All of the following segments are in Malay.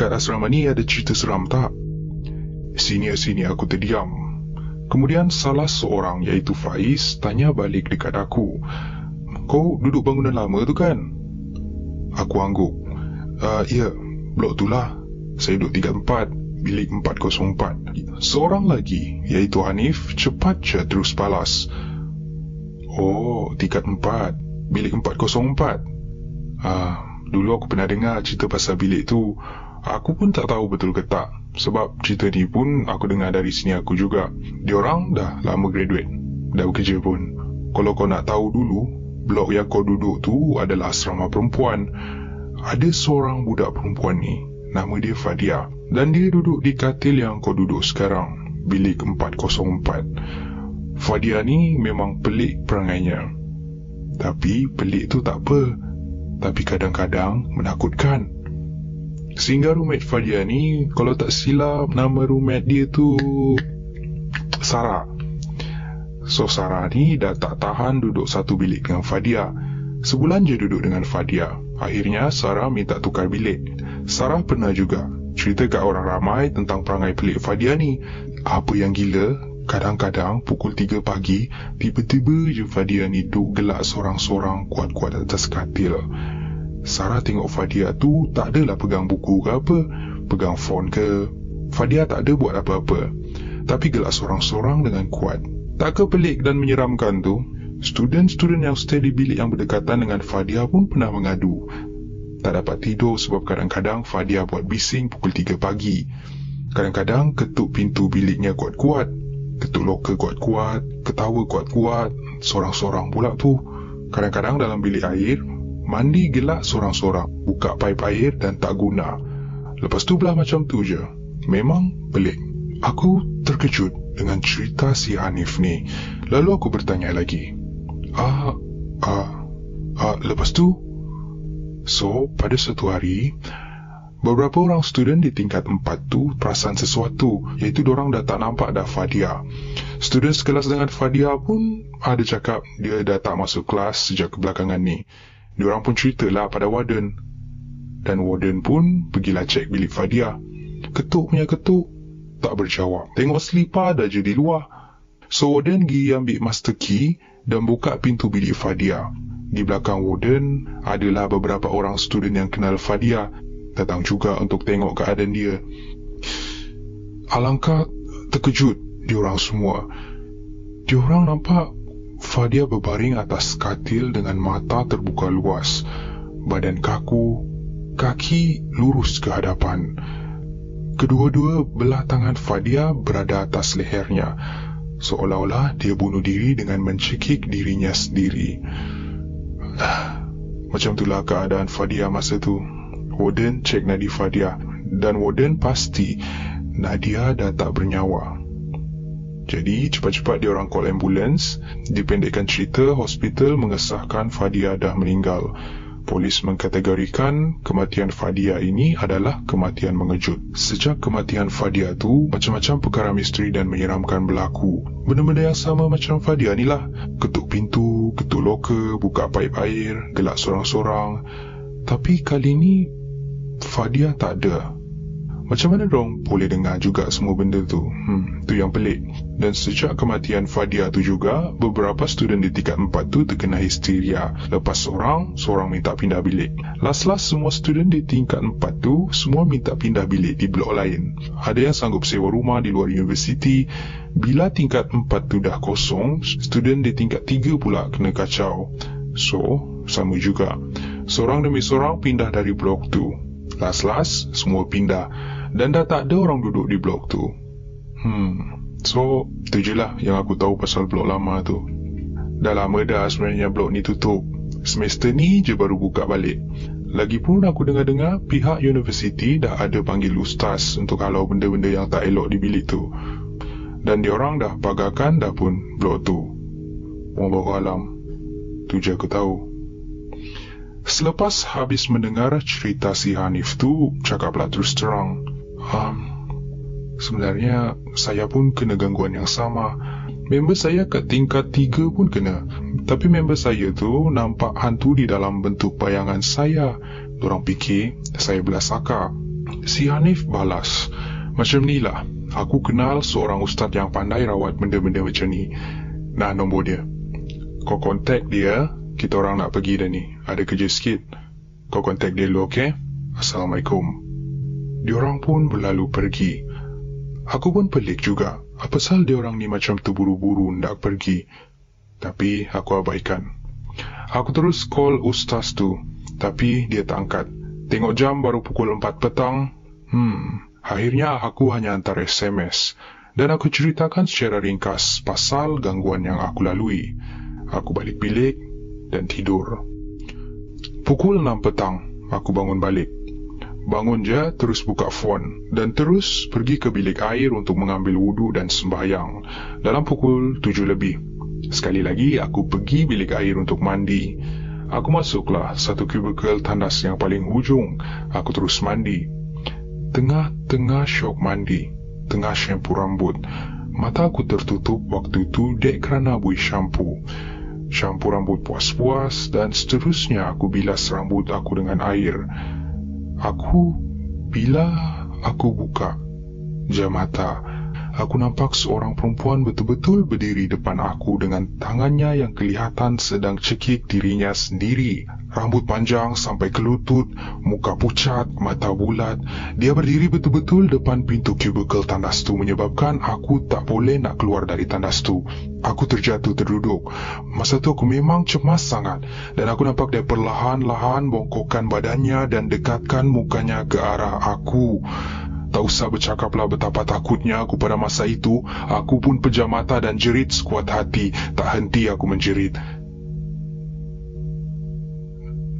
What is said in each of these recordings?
dekat asrama ni ada cerita seram tak? Sini aku terdiam. Kemudian salah seorang iaitu Faiz tanya balik dekat aku, kau duduk bangunan lama tu kan? Aku angguk. Ya, blok tu lah. Saya duduk tingkat 4, bilik 404. Seorang lagi iaitu Hanif cepat je terus balas, oh, tingkat 4, bilik 404. Dulu aku pernah dengar cerita pasal bilik tu. Aku pun tak tahu betul ke tak, sebab cerita ni pun aku dengar dari sini aku juga. Diorang dah lama graduate, dah bekerja pun. Kalau kau nak tahu dulu, blok yang kau duduk tu adalah asrama perempuan. Ada seorang budak perempuan ni, nama dia Fadia, dan dia duduk di katil yang kau duduk sekarang, bilik 404. Fadia ni memang pelik perangainya. Tapi pelik tu tak apa, tapi kadang-kadang menakutkan. Sehingga roommate Fadia ni, kalau tak silap, nama roommate dia tu Sarah. So Sarah ni dah tak tahan duduk satu bilik dengan Fadia. Sebulan je duduk dengan Fadia. Akhirnya Sarah minta tukar bilik. Sarah pernah juga cerita kat orang ramai tentang perangai pelik Fadia ni. Apa yang gila, kadang-kadang pukul 3 pagi, tiba-tiba je Fadia ni duduk gelak sorang-sorang kuat-kuat atas katil. Sarah tengok Fadia tu tak adalah pegang buku ke apa, pegang phone ke. Fadia tak ada buat apa-apa, tapi gelak sorang-sorang dengan kuat. Tak ke pelik dan menyeramkan tu, student-student yang stay di bilik yang berdekatan dengan Fadia pun pernah mengadu. Tak dapat tidur sebab kadang-kadang Fadia buat bising pukul 3 pagi. Kadang-kadang ketuk pintu biliknya kuat-kuat, ketuk loker kuat-kuat, ketawa kuat-kuat, sorang-sorang pula tu. Kadang-kadang dalam bilik air, mandi gelak sorang-sorang, buka paip air dan tak guna. Lepas tu belah macam tu je. Memang pelik. Aku terkejut dengan cerita si Hanif ni. Lalu aku bertanya lagi. Lepas tu? So, pada satu hari, beberapa orang student di tingkat 4 tu perasan sesuatu, iaitu diorang dah tak nampak dah Fadia. Student sekelas dengan Fadia pun ada cakap dia dah tak masuk kelas sejak kebelakangan ni. Diorang pun ceritalah pada warden. Dan warden pun pergilah cek bilik Fadia. Ketuk punya ketuk, tak berjawab. Tengok selipar dah je di luar. So warden pergi ambil master key dan buka pintu bilik Fadia. Di belakang warden adalah beberapa orang student yang kenal Fadia, datang juga untuk tengok keadaan dia. Alangkah terkejut diorang semua. Diorang nampak Fadia berbaring atas katil dengan mata terbuka luas, badan kaku, kaki lurus ke hadapan. Kedua-dua belah tangan Fadia berada atas lehernya, seolah-olah dia bunuh diri dengan mencekik dirinya sendiri. Macam itulah keadaan Fadia masa tu. Warden cek nadi Fadia, dan warden pasti Nadia dah tak bernyawa. Jadi cepat-cepat diorang call ambulans. Dipendekkan cerita, hospital mengesahkan Fadia dah meninggal. Polis mengkategorikan kematian Fadia ini adalah kematian mengejut. Sejak kematian Fadia tu, macam-macam perkara misteri dan menyeramkan berlaku. Benda-benda yang sama macam Fadia ni lah. Ketuk pintu, ketuk loker, buka paip air, gelak sorang-sorang. Tapi kali ni Fadia tak ada. Macam mana dong boleh dengar juga semua benda tu? Tu yang pelik. Dan sejak kematian Fadia tu juga, beberapa student di tingkat 4 tu terkena histeria. Lepas seorang minta pindah bilik. Last-last semua student di tingkat 4 tu semua minta pindah bilik di blok lain. Ada yang sanggup sewa rumah di luar universiti. Bila tingkat 4 tu dah kosong, student di tingkat 3 pula kena kacau. So, sama juga. Seorang demi seorang pindah dari blok tu. Last-last semua pindah. Dan dah tak ada orang duduk di blok tu. So, tu je lah yang aku tahu pasal blok lama tu. Dah lama dah sebenarnya blok ni tutup. Semester ni je baru buka balik. Lagipun aku dengar-dengar pihak universiti dah ada panggil ustaz untuk halau benda-benda yang tak elok di bilik tu. Dan diorang dah pagarkan dah pun blok tu. Wallahualam. Tu je aku tahu. Selepas habis mendengar cerita si Hanif tu, cakaplah terus terang. Sebenarnya saya pun kena gangguan yang sama. Member saya kat tingkat 3 pun kena. Tapi member saya tu nampak hantu di dalam bentuk bayangan saya. Dorang fikir saya belasaka. Si Hanif balas, "Macam ni lah, aku kenal seorang ustaz yang pandai rawat benda-benda macam ni. Nah, nombor dia. Kau kontak dia, kita orang nak pergi dah ni. Ada kerja sikit. Kau kontak dia dulu, okey? Assalamualaikum." Diorang pun berlalu pergi. Aku pun pelik juga, apa pasal diorang ni macam terburu-buru nak pergi. Tapi aku abaikan. Aku terus call ustaz tu, tapi dia tak angkat. Tengok jam baru pukul 4 petang. Akhirnya aku hanya hantar SMS. Dan aku ceritakan secara ringkas pasal gangguan yang aku lalui. Aku balik bilik dan tidur. Pukul 6 petang, aku bangun balik. Bangun je, terus buka phone dan terus pergi ke bilik air untuk mengambil wudu dan sembahyang. Dalam pukul 7 lebih. Sekali lagi, aku pergi bilik air untuk mandi. Aku masuklah satu kubikel tandas yang paling hujung. Aku terus mandi. Tengah-tengah syok mandi, tengah syampu rambut, mata aku tertutup waktu itu dek kerana bui syampu. Syampu rambut puas-puas dan seterusnya aku bilas rambut aku dengan air. Bila aku buka je mata, aku nampak seorang perempuan betul-betul berdiri depan aku dengan tangannya yang kelihatan sedang cekik dirinya sendiri. Rambut panjang sampai ke lutut, muka pucat, mata bulat. Dia berdiri betul-betul depan pintu kubikel tandas tu menyebabkan aku tak boleh nak keluar dari tandas tu. Aku terjatuh terduduk. Masa tu aku memang cemas sangat dan aku nampak dia perlahan-lahan bongkokkan badannya dan dekatkan mukanya ke arah aku. Tak usah bercakaplah betapa takutnya aku pada masa itu. Aku pun pejam mata dan jerit sekuat hati. Tak henti aku menjerit.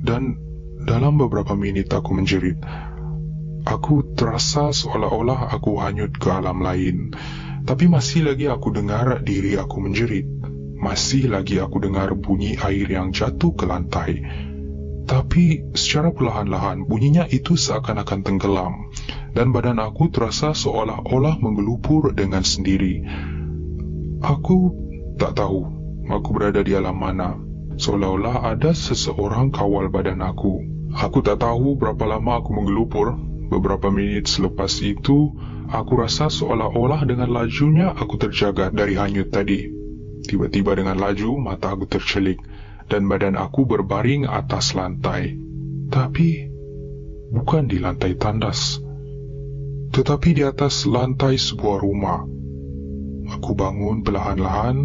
Dan dalam beberapa minit aku menjerit, aku terasa seolah-olah aku hanyut ke alam lain. Tapi masih lagi aku dengar diri aku menjerit. Masih lagi aku dengar bunyi air yang jatuh ke lantai. Tapi secara perlahan-lahan bunyinya itu seakan-akan tenggelam. Dan badan aku terasa seolah-olah menggelupur dengan sendiri. Aku tak tahu aku berada di alam mana. Seolah-olah ada seseorang kawal badan aku. Aku tak tahu berapa lama aku menggelupur. Beberapa minit selepas itu, aku rasa seolah-olah dengan lajunya aku terjaga dari hanyut tadi. Tiba-tiba dengan laju, mata aku tercelik dan badan aku berbaring atas lantai. Tapi, bukan di lantai tandas, tetapi di atas lantai sebuah rumah. Aku bangun perlahan-lahan.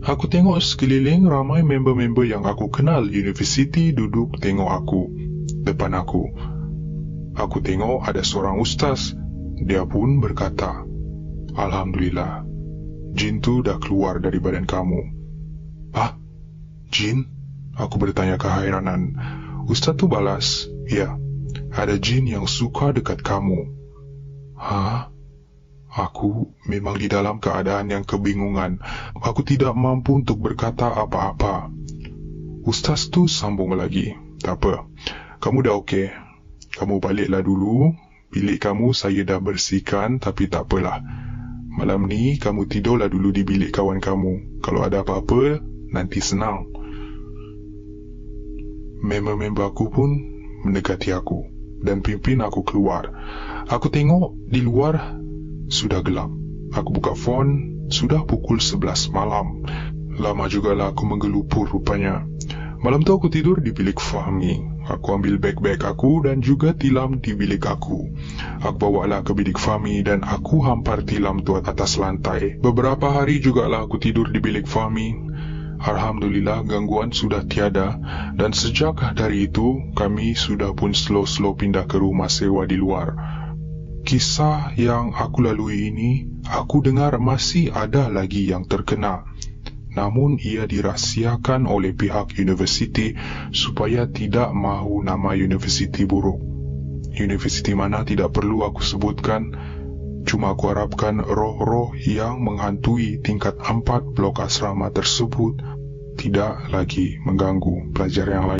Aku tengok sekeliling ramai member-member yang aku kenal universiti duduk tengok aku, depan aku. Aku tengok ada seorang ustaz. Dia pun berkata, "Alhamdulillah, jin tu dah keluar dari badan kamu." "Ah, jin?" Aku bertanya keheranan. Ustaz tu balas, "Ya, ada jin yang suka dekat kamu." "Hah?" Aku memang di dalam keadaan yang kebingungan. Aku tidak mampu untuk berkata apa-apa. Ustaz tu sambung lagi, "Tak apa, kamu dah okey. Kamu baliklah dulu. Bilik kamu saya dah bersihkan, tapi tak apalah. Malam ni kamu tidurlah dulu di bilik kawan kamu. Kalau ada apa-apa, nanti senang." Member-member aku pun mendekati aku dan pimpin aku keluar. Aku tengok di luar sudah gelap. Aku buka phone, sudah pukul 11 malam. Lama jugalah aku menggelupur rupanya. Malam tu aku tidur di bilik Fahmi. Aku ambil beg-beg aku dan juga tilam di bilik aku. Aku bawalah ke bilik Fahmi dan aku hampar tilam tu atas lantai. Beberapa hari jugalah aku tidur di bilik Fahmi. Alhamdulillah gangguan sudah tiada dan sejak dari itu kami sudah pun slow-slow pindah ke rumah sewa di luar. Kisah yang aku lalui ini, aku dengar masih ada lagi yang terkena. Namun ia dirahsiakan oleh pihak universiti supaya tidak mahu nama universiti buruk. Universiti mana tidak perlu aku sebutkan. Cuma aku harapkan roh-roh yang menghantui tingkat 4 blok asrama tersebut tidak lagi mengganggu pelajar yang lain.